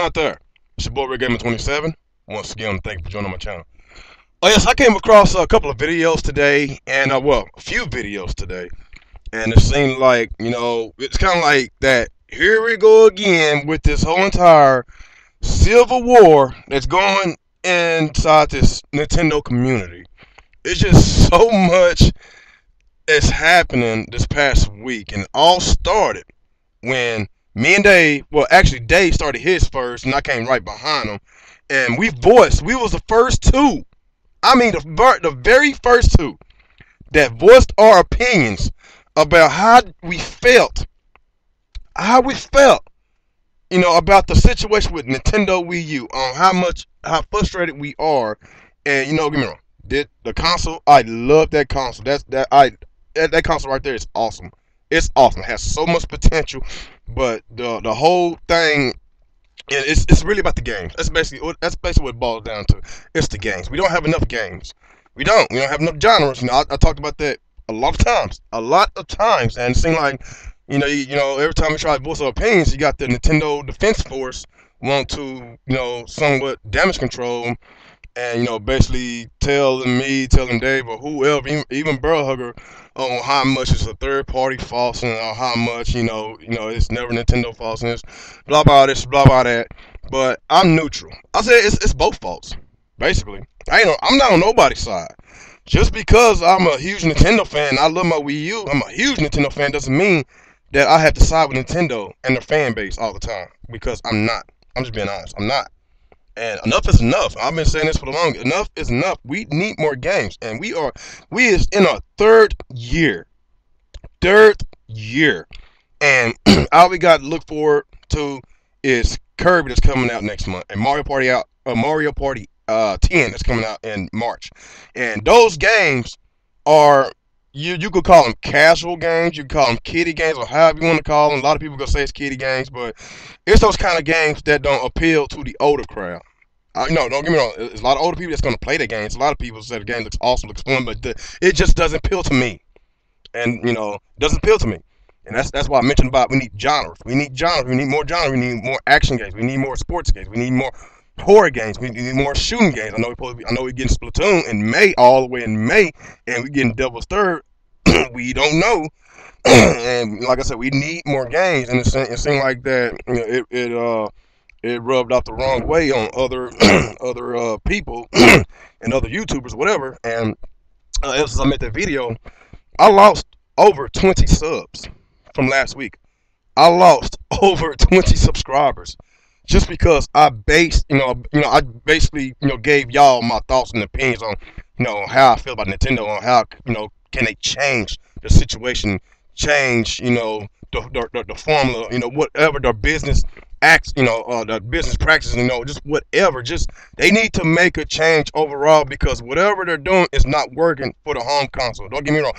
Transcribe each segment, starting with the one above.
out there? It's your boy Red Gamer 27. Once again, thank you for joining my channel. Oh yes, I came across a couple of videos today, and well, a few videos today, and it seemed like, it's kind of like that. Here we go again with this whole entire civil war that's going inside this Nintendo community. It's just so much that's happening this past week, and it all started when me and Dave, well, actually Dave started his first, and I came right behind him, and we was the first two. I mean, the very first two that voiced our opinions about how we felt, about the situation with Nintendo Wii U, on how frustrated we are, and get me wrong, the console, I love that console. That console right there is awesome. It's awesome. It has so much potential, but the whole thing, it's really about the games. That's basically what it boils down to. It's the games. We don't have enough games. We don't have enough genres. I talked about that a lot of times, and it seemed like every time we try to voice our opinions, you got the Nintendo Defense Force want to somewhat damage control, and basically telling Dave, or whoever, even Burl Hugger, on how much is a third party false, and how much it's never Nintendo false, and it's blah blah this, blah blah that. But I'm neutral. I say it's both faults. Basically, I'm not on nobody's side. Just because I'm a huge Nintendo fan, I love my Wii U, I'm a huge Nintendo fan, doesn't mean that I have to side with Nintendo and their fan base all the time, because I'm not. I'm just being honest. I'm not. And enough is enough. I've been saying this for the longest. Enough is enough. We need more games, and we is in our third year, and all we got to look forward to is Kirby that's coming out next month, and Mario Party 10 that's coming out in March, and those games are. You could call them casual games, you could call them kiddie games, or however you want to call them. A lot of people gonna say it's kiddie games, but it's those kind of games that don't appeal to the older crowd. Don't get me wrong. There's a lot of older people that's gonna play the games. A lot of people say the game looks awesome, looks fun, but it just doesn't appeal to me. And doesn't appeal to me. And that's why I mentioned about we need genres. We need genres. We need more genres. We need more action games. We need more sports games. We need more horror games. We need more shooting games. I know we're getting Splatoon in May, all the way in May, and we're getting Devil's Third. We don't know, and like I said, we need more games, and it seemed like that it rubbed out the wrong way on other people and other YouTubers, or whatever. And ever since I made that video, I lost over 20 subs from last week. I lost over 20 subscribers just because I basically gave y'all my thoughts and opinions on how I feel about Nintendo, on how can they change the situation, change the formula, whatever their business acts, the business practices, just whatever. Just they need to make a change overall, because whatever they're doing is not working for the home console. Don't get me wrong.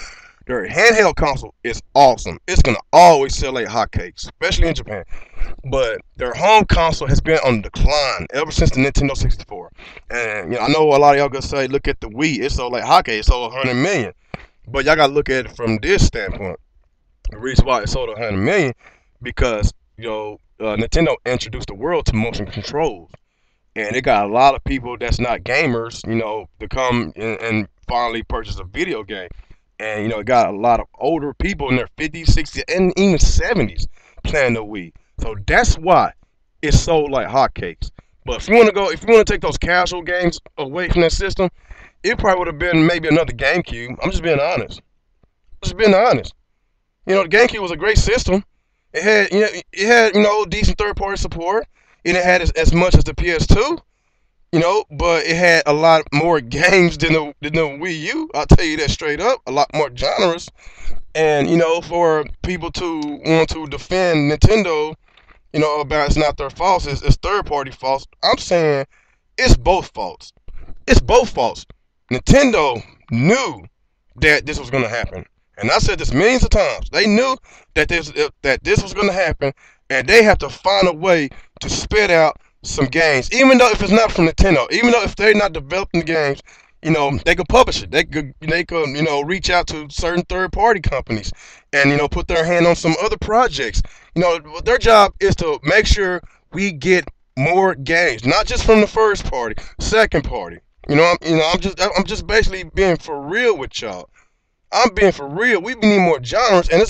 Their handheld console is awesome. It's gonna always sell like hotcakes, especially in Japan. But their home console has been on decline ever since the Nintendo 64. And I know a lot of y'all gonna say, look at the Wii, it's sold like hotcakes, it sold 100 million. But y'all gotta look at it from this standpoint. The reason why it sold 100 million, because Nintendo introduced the world to motion controls, and it got a lot of people that's not gamers, to come and finally purchase a video game. And it got a lot of older people in their 50s, 60s, and even 70s playing the Wii. So that's why it's sold like hotcakes. But if you want to take those casual games away from that system, it probably would have been maybe another GameCube. I'm just being honest. The GameCube was a great system. It had decent third-party support, and it had as much as the PS2. But it had a lot more games than the Wii U. I'll tell you that straight up. A lot more genres. And, for people to want to defend Nintendo, about it's not their fault, it's third-party faults, I'm saying it's both faults. It's both faults. Nintendo knew that this was going to happen. And I said this millions of times. They knew that this was going to happen, and they have to find a way to spit out some games, even though if it's not from Nintendo, even though if they're not developing the games, they could publish it. They could reach out to certain third-party companies and put their hand on some other projects. Their job is to make sure we get more games, not just from the first party, second party. I'm just basically being for real with y'all. I'm being for real. We need more genres, and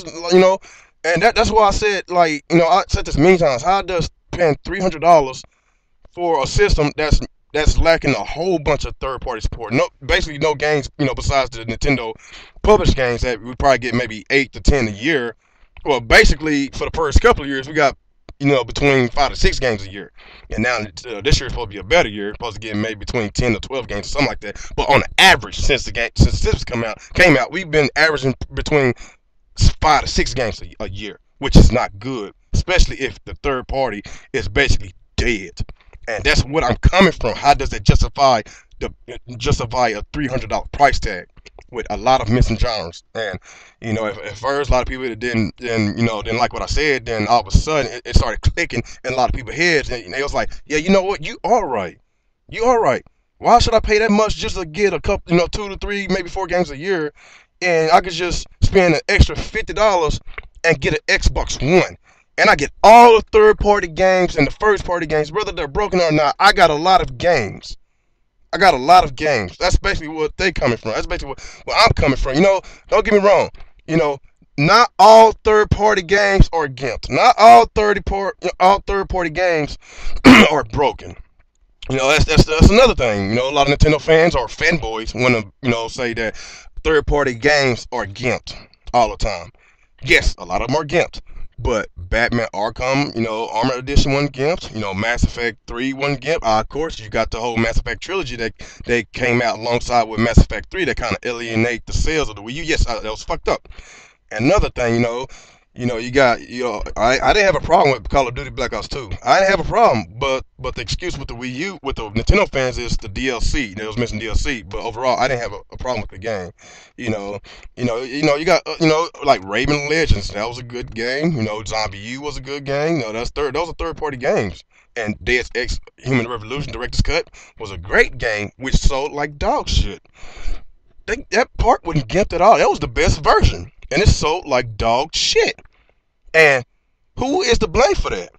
and that's why I said, like, I said this many times. How does paying $300 for a system that's lacking a whole bunch of third party support? No, basically no games, besides the Nintendo published games that we probably get maybe 8 to 10 a year. Well, basically for the first couple of years, we got between 5 to 6 games a year, and now this year is supposed to be a better year, supposed to get maybe between 10 to 12 games or something like that. But on the average, since the systems came out, we've been averaging between 5 to 6 games a year, which is not good, especially if the third party is basically dead. And that's what I'm coming from. How does that justify a $300 price tag with a lot of missing genres? And if at first a lot of people didn't like what I said, then all of a sudden it started clicking in a lot of people's heads, and they was like, yeah, you know what, you are right, you are right. Why should I pay that much just to get a couple, 2 to 3, maybe 4 games a year, and I could just spend an extra $50 and get an Xbox One, and I get all the third-party games and the first-party games, whether they're broken or not. I got a lot of games. I got a lot of games. That's basically what they coming from. That's basically what I'm coming from. Don't get me wrong. Not all third-party games are gimped. Not all third-party games are broken. That's another thing. A lot of Nintendo fans or fanboys want to say that third-party games are gimped all the time. Yes, a lot of them are gimped. But Batman Arkham, Armored Edition wasn't gimped. Mass Effect 3 wasn't gimped. Of course, you got the whole Mass Effect trilogy that they came out alongside with Mass Effect 3 that kind of alienate the sales of the Wii U. Yes, that was fucked up. Another thing, you got, I didn't have a problem with Call of Duty Black Ops 2. I didn't have a problem, but the excuse with the Wii U, with the Nintendo fans, is the DLC. They was missing DLC, but overall, I didn't have a problem with the game. You got, like Rayman Legends. That was a good game. Zombie U was a good game. Those are third-party games. And Deus Ex Human Revolution Director's Cut was a great game, which sold like dog shit. That part wasn't gimped at all. That was the best version, and it sold like dog shit. And who is to blame for that?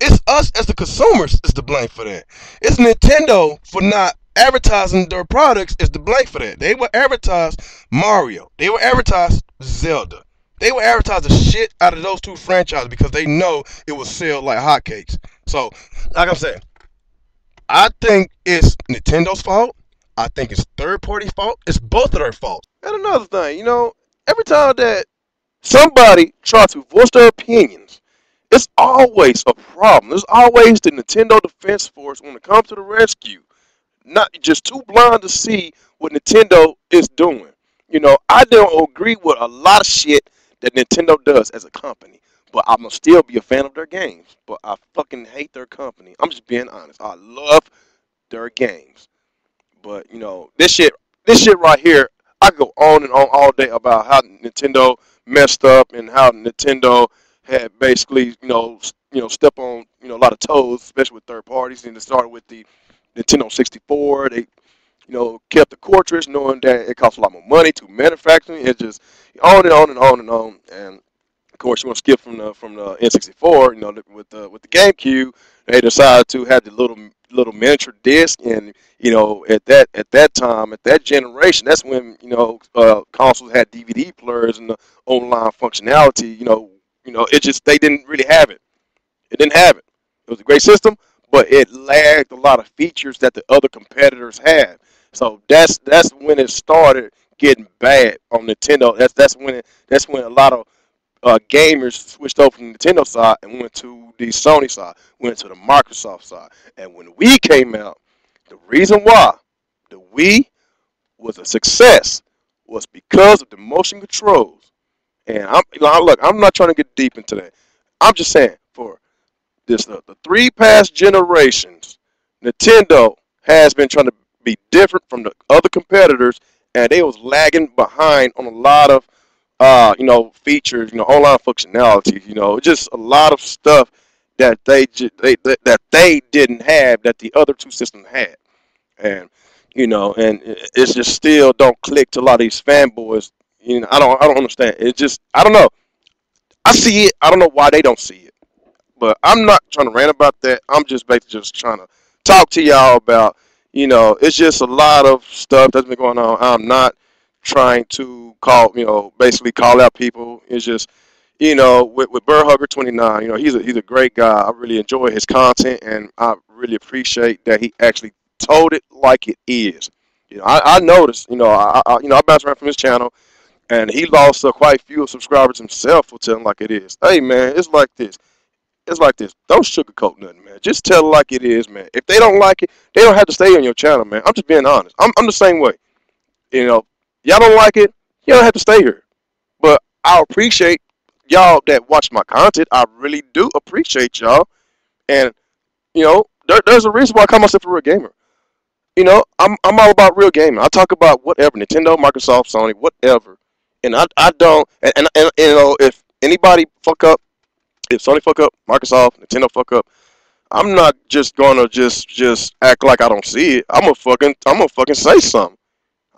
It's us as the consumers is to blame for that. It's Nintendo for not advertising their products is to blame for that. They will advertise Mario. They will advertise Zelda. They will advertise the shit out of those two franchises because they know it will sell like hotcakes. So, like I'm saying, I think it's Nintendo's fault. I think it's third party's fault. It's both of their fault. And another thing, every time that somebody tries to voice their opinions, it's always a problem. There's always the Nintendo Defense Force when it comes to the rescue. Not just too blind to see what Nintendo is doing. I don't agree with a lot of shit that Nintendo does as a company, but I'm gonna still be a fan of their games. But I fucking hate their company. I'm just being honest. I love their games, but this shit right here, I go on and on all day about how Nintendo messed up and how Nintendo had basically step on a lot of toes, especially with third parties. And it started with the Nintendo 64. They kept the cartridge, knowing that it costs a lot more money to manufacture. It's just on and on and on and on. And of course, you want to skip from the N64. With the GameCube, they decided to have the little miniature disc, and at that time, at that generation, that's when consoles had DVD players and the online functionality. It just, they didn't really have it. It didn't have it. It was a great system, but it lagged a lot of features that the other competitors had. So that's when it started getting bad on Nintendo. That's when a lot of gamers switched over from the Nintendo side and went to the Sony side, went to the Microsoft side. And when the Wii came out, the reason why the Wii was a success was because of the motion controls. And I'm not trying to get deep into that. I'm just saying, for the 3 past generations, Nintendo has been trying to be different from the other competitors, and they was lagging behind on a lot of features, online functionality, just a lot of stuff that they didn't have that the other two systems had. And and it's just still don't click to a lot of these fanboys. I don't understand. It just, I don't know. I see it. I don't know why they don't see it. But I'm not trying to rant about that. I'm just basically just trying to talk to y'all about, it's just a lot of stuff that's been going on. I'm not trying to basically call out people. It's just, with Burr Hugger 29, he's a great guy. I really enjoy his content, and I really appreciate that he actually told it like it is. I noticed, I bounced around from his channel, and he lost quite a few subscribers himself for telling like it is. Hey, man, it's like this. It's like this. Don't sugarcoat nothing, man. Just tell it like it is, man. If they don't like it, they don't have to stay on your channel, man. I'm just being honest. I'm the same way. You know, y'all don't like it, you don't have to stay here. But I appreciate y'all that watch my content. I really do appreciate y'all. And, there's a reason why I call myself a real gamer. I'm all about real gaming. I talk about whatever, Nintendo, Microsoft, Sony, whatever. And I don't, and if anybody fuck up, if Sony fuck up, Microsoft, Nintendo fuck up, I'm not just gonna just act like I don't see it. I'm gonna fucking say something.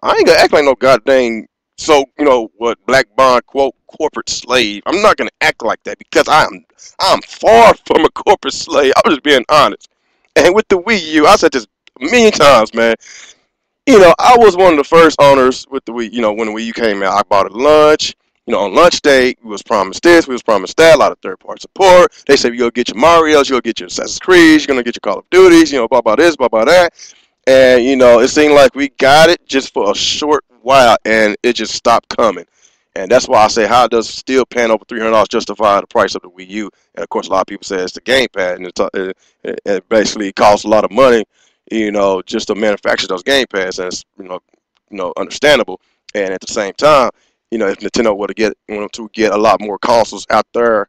I ain't gonna act like no goddamn what Black Bond quote corporate slave. I'm not gonna act like that because I'm far from a corporate slave. I'm just being honest. And with the Wii U, I said this a million times, man. I was one of the first owners with the Wii. When the Wii U came out, I bought a lunch. On lunch day, we was promised this, we was promised that, a lot of third-party support. They said, you're going to get your Marios, you're going to get your Assassin's Creed, you're going to get your Call of Duties, blah, blah, this, blah, blah, that. And, it seemed like we got it just for a short while, and it just stopped coming. And that's why I say, how does still paying over $300 justify the price of the Wii U? And, of course, a lot of people say it's the gamepad, and it basically costs a lot of money, just to manufacture those gamepads, and it's, understandable. And at the same time, if Nintendo were to get a lot more consoles out there,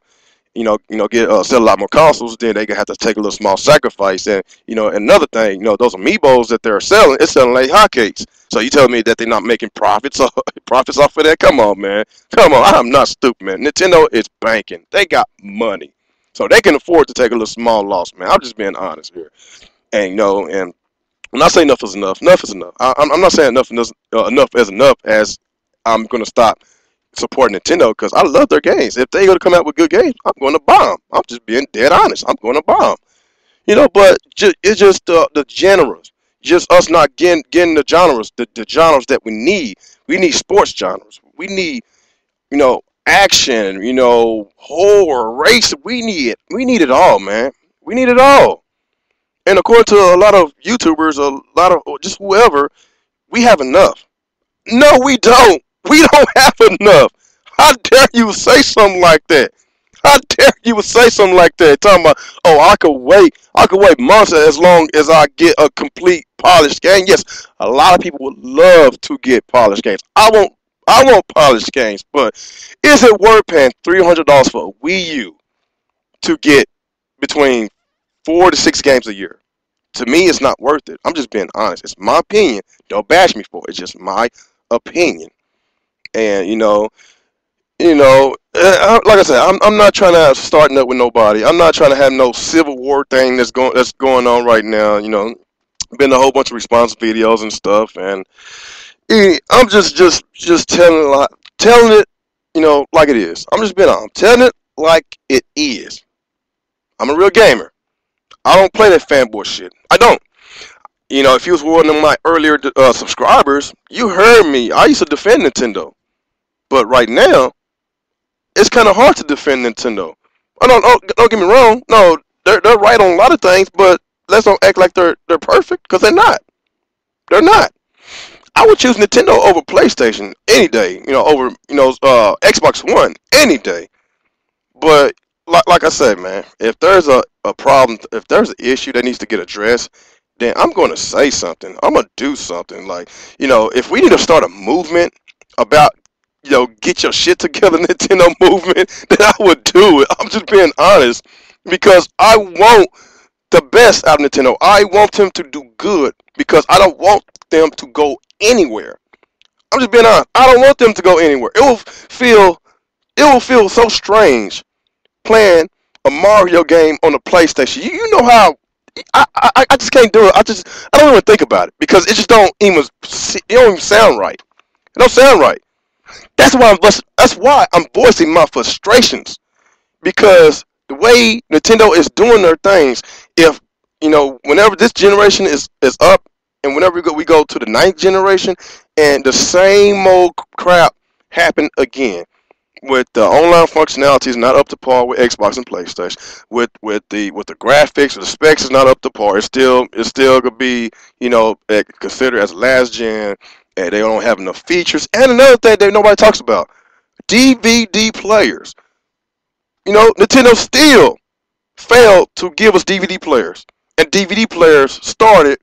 sell a lot more consoles, then they have to take a little small sacrifice. And another thing, those amiibos that they're selling, it's selling like hotcakes. So you tell me that they're not making profits off of that? Come on, man. Come on. I'm not stupid, man. Nintendo is banking. They got money, so they can afford to take a little small loss, man. I'm just being honest here. And and when I say enough is enough, enough is enough. I'm not saying enough is enough as I'm gonna stop supporting Nintendo because I love their games. If they gonna come out with good games, I'm gonna buy them. I'm just being dead honest. I'm gonna buy them. But it's just the genres. Just us not getting the genres, the genres that we need. We need sports genres. We need, action, horror, race. We need it. We need it all, man. We need it all. And according to a lot of YouTubers, a lot of just whoever, we have enough. No, we don't. We don't have enough. How dare you say something like that? How dare you say something like that? Talking about, oh, I could wait months as long as I get a complete polished game. Yes, a lot of people would love to get polished games. I want polished games, but is it worth paying $300 for a Wii U to get between 4 to 6 games a year? To me, it's not worth it. I'm just being honest. It's my opinion. Don't bash me for it. It's just my opinion. And like I said, I'm not trying to start up with nobody. I'm not trying to have no civil war thing that's going on right now. Been a whole bunch of response videos and stuff, and I'm just telling it, like it is. I'm just being honest. I'm telling it like it is. I'm a real gamer. I don't play that fanboy shit. I don't. If you was one of my earlier subscribers, you heard me. I used to defend Nintendo. But right now, it's kind of hard to defend Nintendo. Don't get me wrong. No, they're right on a lot of things, but let's don't act like they're perfect, because they're not. They're not. I would choose Nintendo over PlayStation any day. Over Xbox One any day. But like I said, man, if there's a problem, if there's an issue that needs to get addressed, then I'm going to say something. I'm going to do something. Like, if we need to start a movement about, get your shit together Nintendo movement, then I would do it. I'm just being honest, because I want the best out of Nintendo. I want them to do good, because I don't want them to go anywhere. I'm just being honest. I don't want them to go anywhere. It will feel so strange playing a Mario game on the PlayStation. You know how I just can't do it. I don't even think about it, because it just don't even sound right. It don't sound right. That's why I'm voicing my frustrations, because The way Nintendo is doing their things, if whenever this generation is up, and whenever we go to the ninth generation, and the same old crap happen again with the online functionality is not up to par with Xbox and PlayStation. With the graphics, the specs is not up to par. It's still gonna be considered as last gen, and they don't have enough features. And another thing that nobody talks about: DVD players. Nintendo still failed to give us DVD players, and DVD players started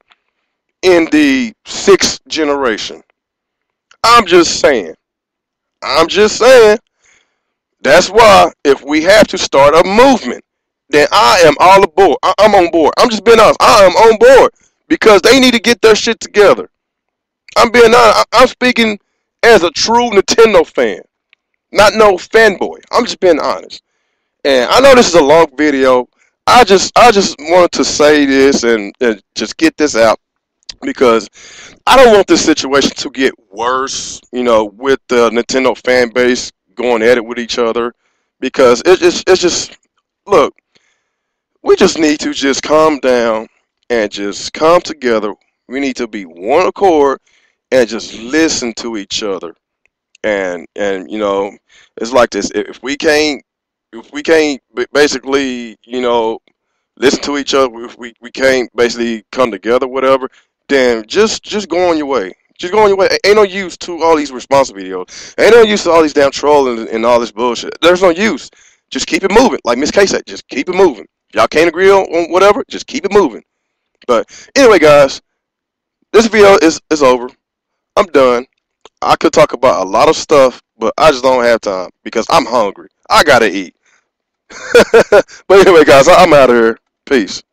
in the sixth generation. I'm just saying. I'm just saying. That's why if we have to start a movement, then I am all aboard. I'm on board. I'm just being honest. I am on board because they need to get their shit together. I'm being honest. I'm speaking as a true Nintendo fan, not no fanboy. I'm just being honest. And I know this is a long video. I just wanted to say this and just get this out because I don't want this situation to get worse, with the Nintendo fan base going at it with each other, because it's just look, we just need to just calm down and just come together. We need to be one accord and just listen to each other. And it's like this. If we can't basically listen to each other, if we can't basically come together, whatever, then just go on your way. Just go on your way. Ain't no use to all these response videos. Ain't no use to all these damn trolling and all this bullshit. There's no use. Just keep it moving. Like Miss K said, just keep it moving. If y'all can't agree on whatever, just keep it moving. But anyway, guys, this video is over. I'm done. I could talk about a lot of stuff, but I just don't have time because I'm hungry. I gotta eat. But anyway, guys, I'm out of here. Peace.